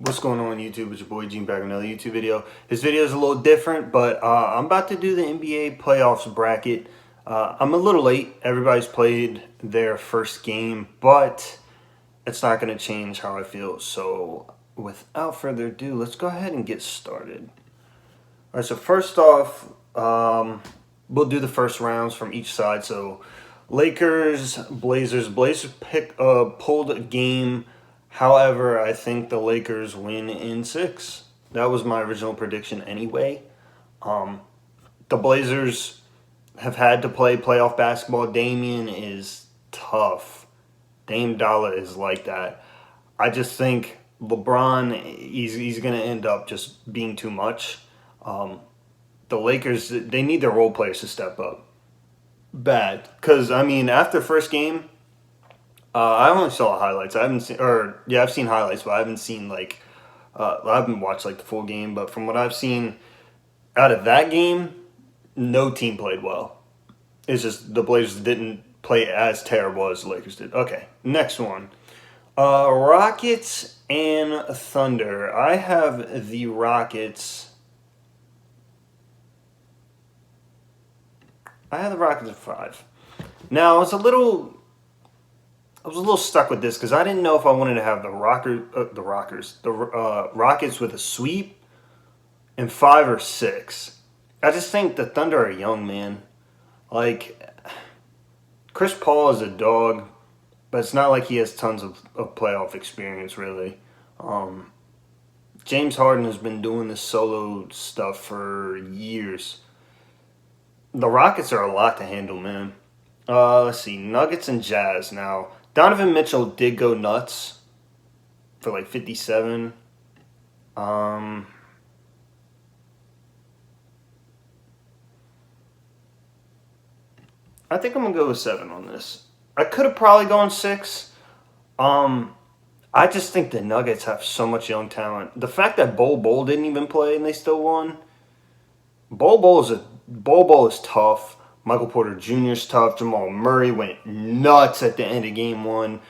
What's going on YouTube? It's your boy Gene back with another YouTube video. This video is a little different, but I'm about to do the NBA playoffs bracket. I'm a little late. Everybody's played their first game, but it's not going to change how I feel. So without further ado, let's go ahead and get started. All right, so first off, we'll do the first rounds from each side. So Lakers, Blazers. Blazers pulled a game. However, I think the Lakers win in 6. That was my original prediction anyway. The Blazers have had to play playoff basketball. Damian is tough. Dame Dollar is like that. I just think LeBron, he's going to end up just being too much. The Lakers, they need their role players to step up. Bad. Because, I mean, after first game, I only saw highlights. I haven't seen, I've seen highlights, but I haven't seen I haven't watched like the full game. But from what I've seen out of that game, no team played well. It's just the Blazers didn't play as terrible as the Lakers did. Okay, next one. Rockets and Thunder. I have the Rockets. At 5. Now, I was a little stuck with this because I didn't know if I wanted to have the Rockets with a sweep in 5 or 6. I just think the Thunder are young, man. Like, Chris Paul is a dog, but it's not like he has tons of playoff experience, really. James Harden has been doing this solo stuff for years. The Rockets are a lot to handle, man. Let's see, Nuggets and Jazz. Now, Donovan Mitchell did go nuts for like 57. I think I'm gonna go with 7 on this. I could have probably gone 6. I just think the Nuggets have so much young talent. The fact that Bol didn't even play and they still won. Bol is tough. Michael Porter Jr. is tough. Jamal Murray went nuts at the end of game 1.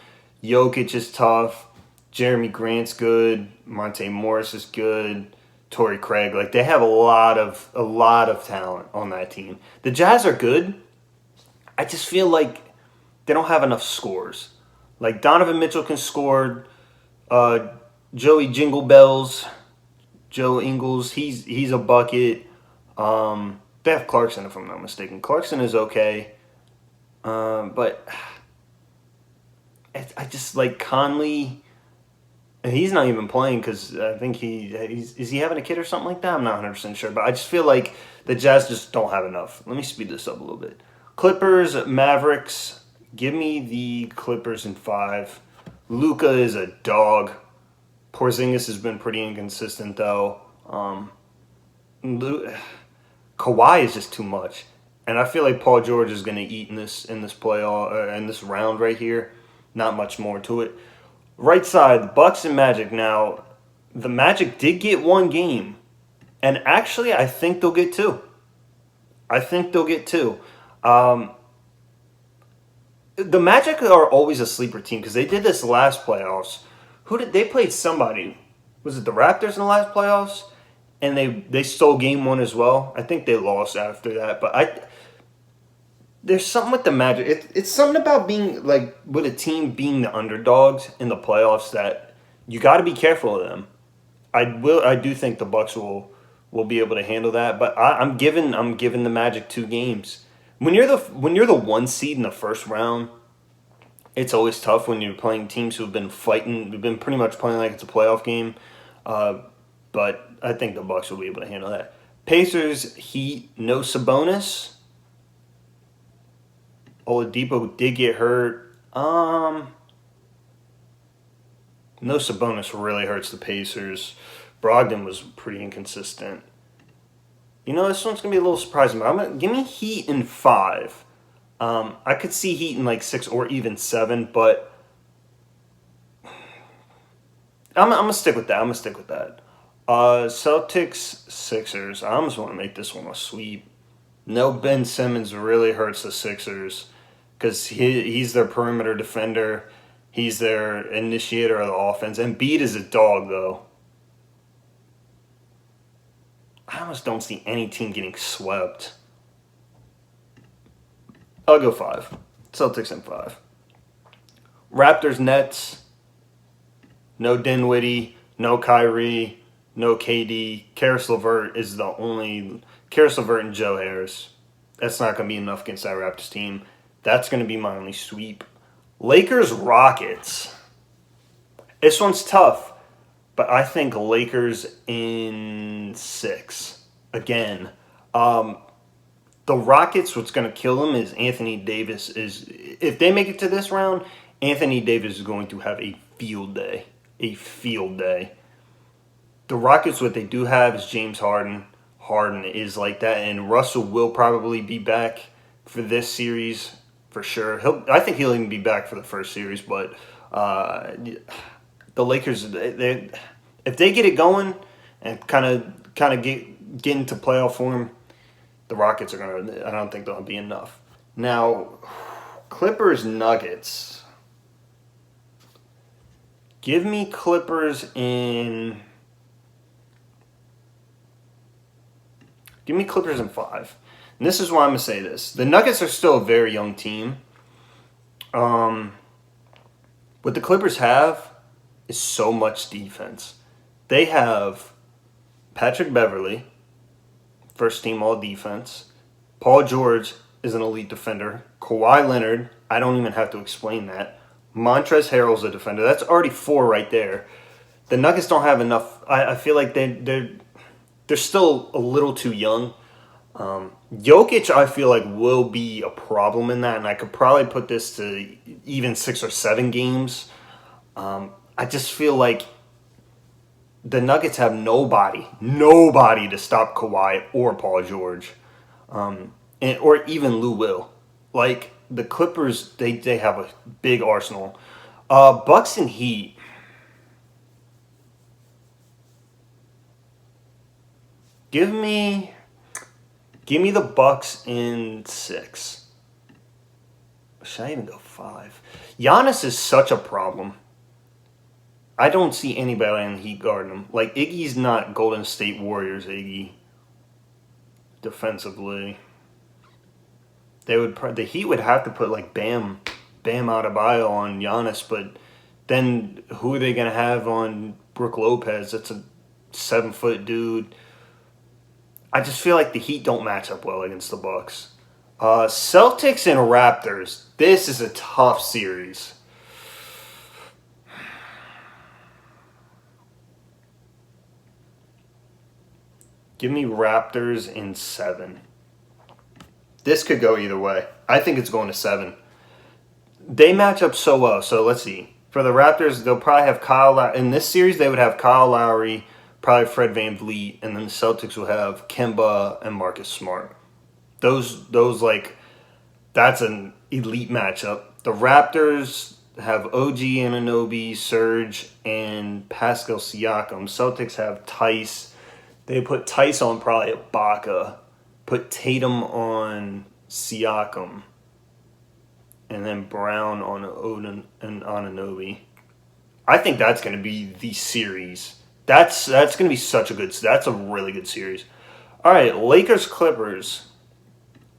Jokic is tough. Jeremy Grant's good. Monte Morris is good. Torrey Craig. Like, they have a lot of talent on that team. The Jazz are good. I just feel like they don't have enough scores. Like, Donovan Mitchell can score. Joey Jingle Bells. Joe Ingles. He's a bucket. They have Clarkson, if I'm not mistaken. Clarkson is okay. But I just like Conley. He's not even playing because I think is he having a kid or something like that? I'm not 100% sure. But I just feel like the Jazz just don't have enough. Let me speed this up a little bit. Clippers, Mavericks. Give me the Clippers in 5. Luka is a dog. Porzingis has been pretty inconsistent, though. Kawhi is just too much, and I feel like Paul George is going to eat in this playoff in this round right here. Not much more to it. Right side, the Bucks and Magic. Now, the Magic did get 1 game, and actually, I think they'll get 2. The Magic are always a sleeper team because they did this last playoffs. Who did they played? Somebody, was it the Raptors in the last playoffs? And they stole game 1 as well. I think they lost after that. But there's something with the Magic. It's something about being, like, with a team being the underdogs in the playoffs that you got to be careful of them. I do think the Bucks will be able to handle that. But I'm giving the Magic 2 games. When you're the 1 seed in the first round, it's always tough when you're playing teams who've been pretty much playing like it's a playoff game. But I think the Bucks will be able to handle that. Pacers, Heat, no Sabonis. Oladipo did get hurt. No Sabonis really hurts the Pacers. Brogdon was pretty inconsistent. You know, this one's going to be a little surprising, but give me Heat in 5. I could see Heat in like 6 or even 7, but I'm going to stick with that. Celtics, Sixers. I almost want to make this one a sweep. No Ben Simmons really hurts the Sixers because he's their perimeter defender. He's their initiator of the offense. Embiid is a dog, though. I almost don't see any team getting swept. I'll go 5. Celtics in 5. Raptors, Nets. No Dinwiddie, no Kyrie, no KD. Karis LeVert is the only. Karis LeVert and Joe Harris. That's not going to be enough against that Raptors team. That's going to be my only sweep. Lakers, Rockets. This one's tough, but I think Lakers in 6. Again, the Rockets, what's going to kill them is Anthony Davis. If they make it to this round, Anthony Davis is going to have a field day. A field day. The Rockets, what they do have is James Harden. Harden is like that, and Russell will probably be back for this series for sure. I think he'll even be back for the first series, but the Lakers, if they get it going and kind of get into playoff form, the Rockets are gonna. I don't think they'll be enough. Now, Clippers Nuggets. Give me Clippers in. Give me Clippers in 5. And this is why I'm going to say this. The Nuggets are still a very young team. What the Clippers have is so much defense. They have Patrick Beverley, first team all defense. Paul George is an elite defender. Kawhi Leonard, I don't even have to explain that. Montrezl Harrell's a defender. That's already 4 right there. The Nuggets don't have enough. I feel like they're still a little too young. Jokic, I feel like, will be a problem in that, and I could probably put this to even 6 or 7 games. I just feel like the Nuggets have nobody to stop Kawhi or Paul George, or even Lou Will. Like, the Clippers, they have a big arsenal. Bucks and Heat. Give me the Bucks in 6. Should I even go 5? Giannis is such a problem. I don't see anybody in the Heat guarding him. Like, Iggy's not Golden State Warriors Iggy defensively. The Heat would have to put like Bam Adebayo on Giannis, but then who are they gonna have on Brook Lopez? That's a 7-foot dude. I just feel like the Heat don't match up well against the Bucks. Celtics and Raptors. This is a tough series. Give me Raptors in 7. This could go either way. I think it's going to 7. They match up so well. So let's see. For the Raptors, they'll probably have Kyle Lowry. In this series, they would have Kyle Lowry, probably Fred VanVleet, and then the Celtics will have Kemba and Marcus Smart. Those that's an elite matchup. The Raptors have OG Anunoby, Serge, and Pascal Siakam. Celtics have Tice. They put Tice on probably Ibaka. Put Tatum on Siakam. And then Brown on Odin and Anunoby. I think that's going to be the series. That's going to be such a good. That's a really good series. All right, Lakers Clippers.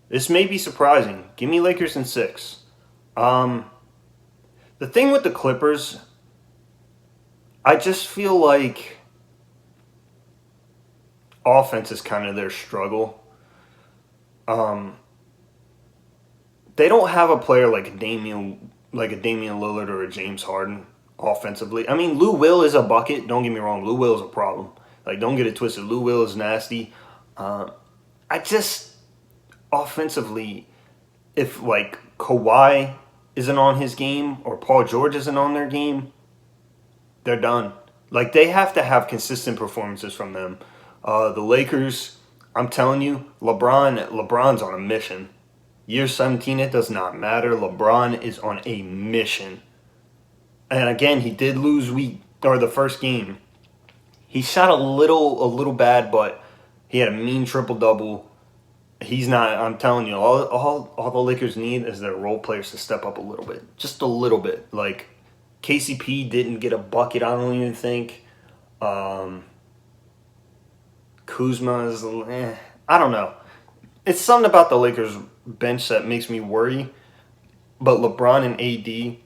This may be surprising. Give me Lakers in 6. The thing with the Clippers, I just feel like offense is kind of their struggle. They don't have a player like a Damian Lillard or a James Harden offensively. I mean, Lou Will is a bucket. Don't get me wrong. Lou Will is a problem. Like, don't get it twisted. Lou Will is nasty. I just, offensively, if, like, Kawhi isn't on his game or Paul George isn't on their game, they're done. Like, they have to have performances from them. The Lakers, I'm telling you, LeBron's on a mission. Year 17, it does not matter. LeBron is on a mission. And again, he did lose the first game. He shot a little bad, but he had a mean triple-double. He's not, I'm telling you, all the Lakers need is their role players to step up a little bit. Just a little bit. Like, KCP didn't get a bucket, I don't even think. Kuzma is, I don't know. It's something about the Lakers bench that makes me worry. But LeBron and AD,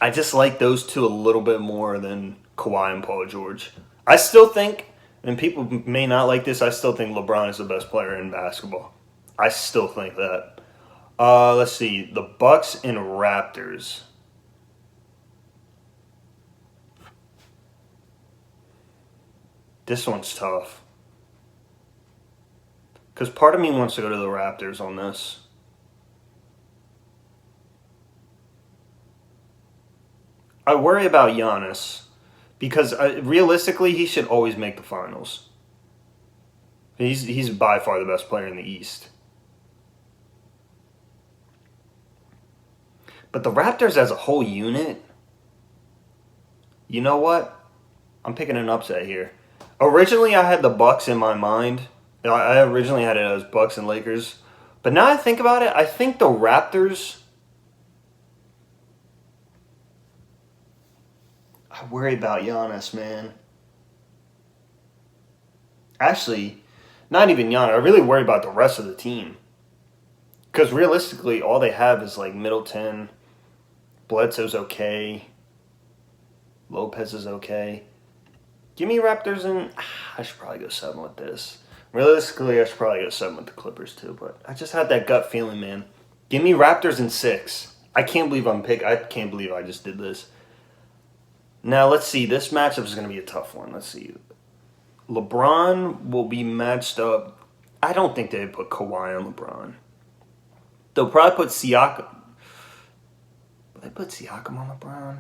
I just like those two a little bit more than Kawhi and Paul George. I still think, and people may not like this, I still think LeBron is the best player in basketball. I still think that. Let's see. The Bucks and Raptors. This one's tough. Because part of me wants to go to the Raptors on this. I worry about Giannis because realistically, he should always make the finals. He's by far the best player in the East. But the Raptors as a whole unit, you know what? I'm picking an upset here. Originally, I had the Bucks in my mind. I originally had it as Bucks and Lakers. But now I think about it, I think the Raptors, I worry about Giannis, man. Actually, not even Giannis. I really worry about the rest of the team. Because realistically, all they have is like Middleton, Bledsoe's okay, Lopez is okay. Give me Raptors and I should probably go 7 with this. Realistically, I should probably go 7 with the Clippers too, but I just had that gut feeling, man. Give me Raptors and 6. I can't believe I can't believe I just did this. Now let's see. This matchup is going to be a tough one. Let's see. LeBron will be matched up. I don't think they'd put Kawhi on LeBron. They'll probably put Siakam. Will they put Siakam on LeBron?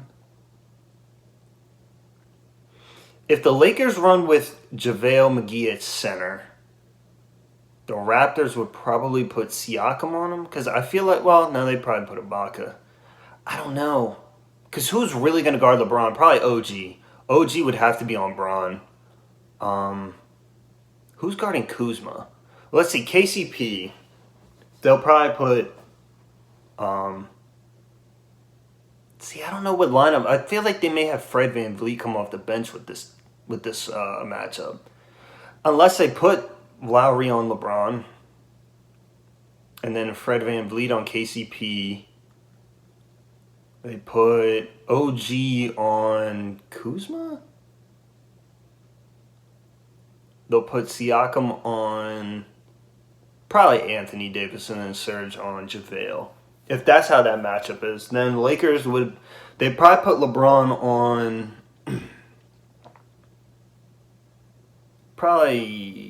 If the Lakers run with JaVale McGee at center, the Raptors would probably put Siakam on him. Because I feel like, well, no, they'd probably put Ibaka. I don't know. Because who's really going to guard LeBron? Probably OG. OG would have to be on Bron. Who's guarding Kuzma? Let's see, KCP. They'll probably put... see, I don't know what lineup. I feel like they may have Fred VanVleet come off the bench with this matchup. Unless they put Lowry on LeBron. And then Fred VanVleet on KCP. They put OG on Kuzma? They'll put Siakam on probably Anthony Davis and then Serge on JaVale. If that's how that matchup is, then the Lakers they'd probably put LeBron on probably,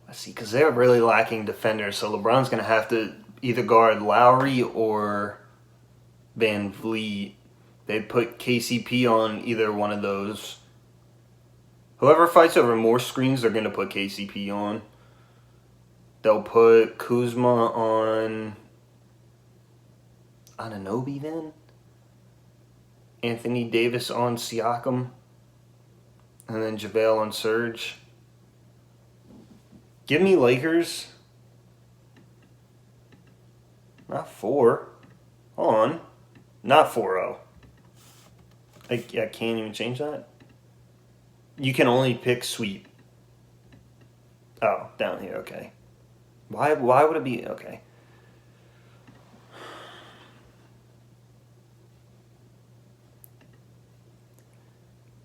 let's see, because they're really lacking defenders, so LeBron's going to have to either guard Lowry or VanVleet. They'd put KCP on either one of those. Whoever fights over more screens, they're going to put KCP on. They'll put Kuzma on Anunoby then. Anthony Davis on Siakam. And then JaVale on Serge. Give me Lakers. Not 4. Hold on. Not 4-0. I can't even change that. You can only pick sweep. Oh, down here, okay. Why would it be okay?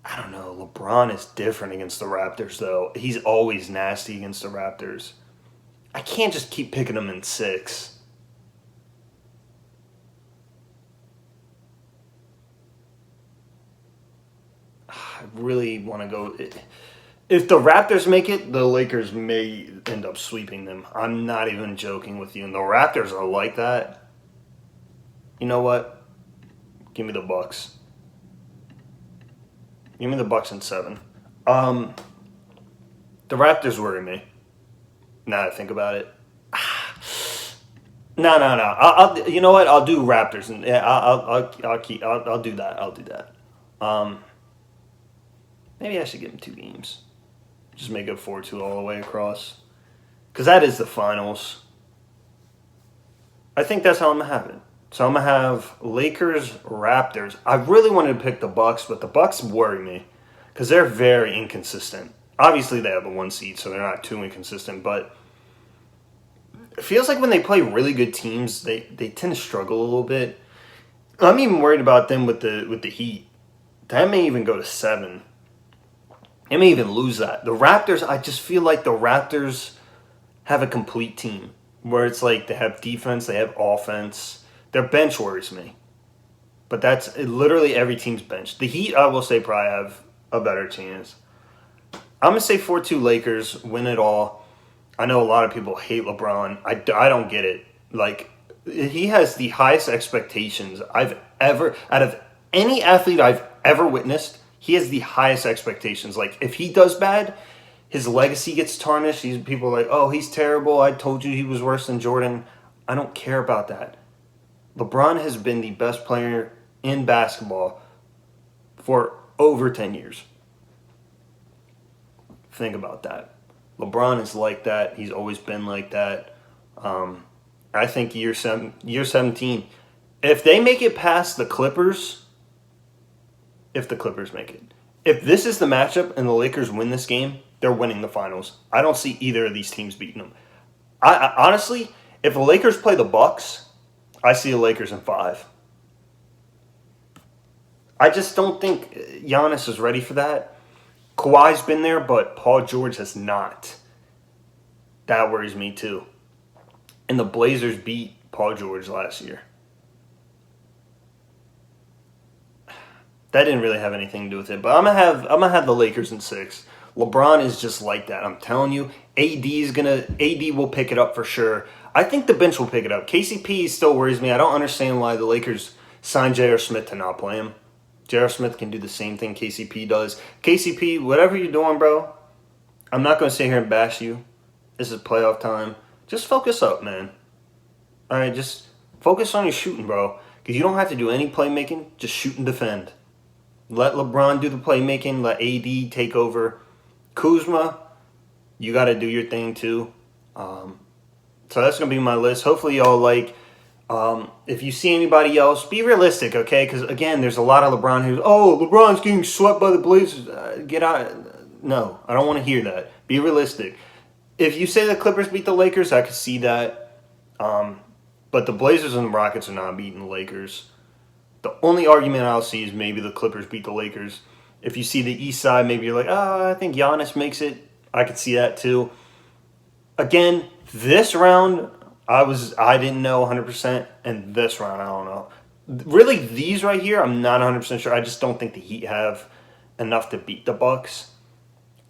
I don't know. LeBron is different against the Raptors, though. He's always nasty against the Raptors. I can't just keep picking him in 6. I really want to go. If the Raptors make it, the Lakers may end up sweeping them. I'm not even joking with you. And the Raptors are like that. You know what? Give me the Bucks. Give me the Bucks in 7. The Raptors worry me. Now that I think about it. No. I'll you know what? I'll do Raptors, and yeah, I'll do that. I'll do that. Maybe I should give them 2 games. Just make it 4-2 all the way across. Because that is the finals. I think that's how I'm going to have it. So I'm going to have Lakers, Raptors. I really wanted to pick the Bucks, but the Bucks worry me. because they're very inconsistent. Obviously, they have the 1 seed, so they're not too inconsistent, but it feels like when they play really good teams, they tend to struggle a little bit. I'm even worried about them with the Heat. That may even go to 7. They may even lose that. The Raptors, I just feel like the Raptors have a complete team where it's like they have defense, they have offense. Their bench worries me. But that's literally every team's bench. The Heat, I will say, probably have a better chance. I'm going to say 4-2 Lakers, win it all. I know a lot of people hate LeBron. I don't get it. Like, he has the highest expectations I've ever, out of any athlete I've ever witnessed, he has the highest expectations. Like, if he does bad, his legacy gets tarnished. People are like, oh, he's terrible. I told you he was worse than Jordan. I don't care about that. LeBron has been the best player in basketball for over 10 years. Think about that. LeBron is like that. He's always been like that. I think year 17, if they make it past the Clippers, if the Clippers make it, if this is the matchup and the Lakers win this game, they're winning the finals. I don't see either of these teams beating them. I honestly, if the Lakers play the Bucks, I see the Lakers in 5. I just don't think Giannis is ready for that. Kawhi's been there, but Paul George has not. That worries me too. And the Blazers beat Paul George last year. That didn't really have anything to do with it, but I'm gonna have the Lakers in 6. LeBron is just like that. I'm telling you, AD will pick it up for sure. I think the bench will pick it up. KCP still worries me. I don't understand why the Lakers signed J.R. Smith to not play him. J.R. Smith can do the same thing KCP does. KCP, whatever you're doing, bro, I'm not going to sit here and bash you. This is playoff time. Just focus up, man. All right, just focus on your shooting, bro, because you don't have to do any playmaking. Just shoot and defend. Let LeBron do the playmaking. Let AD take over. Kuzma, you got to do your thing too. So that's going to be my list. Hopefully y'all like. If you see anybody else, be realistic, okay? Because, again, there's a lot of LeBron who's, oh, LeBron's getting swept by the Blazers. Get out. No, I don't want to hear that. Be realistic. If you say the Clippers beat the Lakers, I could see that. But the Blazers and the Rockets are not beating the Lakers. The only argument I'll see is maybe the Clippers beat the Lakers. If you see the East side, maybe you're like, oh, I think Giannis makes it. I could see that too. Again, this round, I didn't know 100%, and this round, I don't know. Really, these right here, I'm not 100% sure. I just don't think the Heat have enough to beat the Bucks.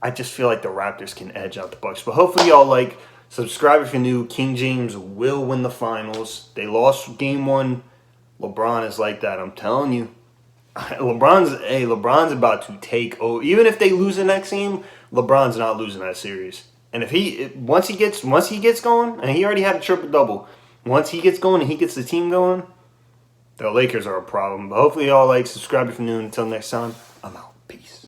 I just feel like the Raptors can edge out the Bucks. But hopefully y'all like. Subscribe if you're new. King James will win the finals. They lost game 1. LeBron is like that. I'm telling you. LeBron's about to take over. Even if they lose the next game, LeBron's not losing that series. And if once he gets going, and he already had a triple-double, once he gets going and he gets the team going, the Lakers are a problem. But hopefully y'all like, subscribe if you're new. Until next time, I'm out. Peace.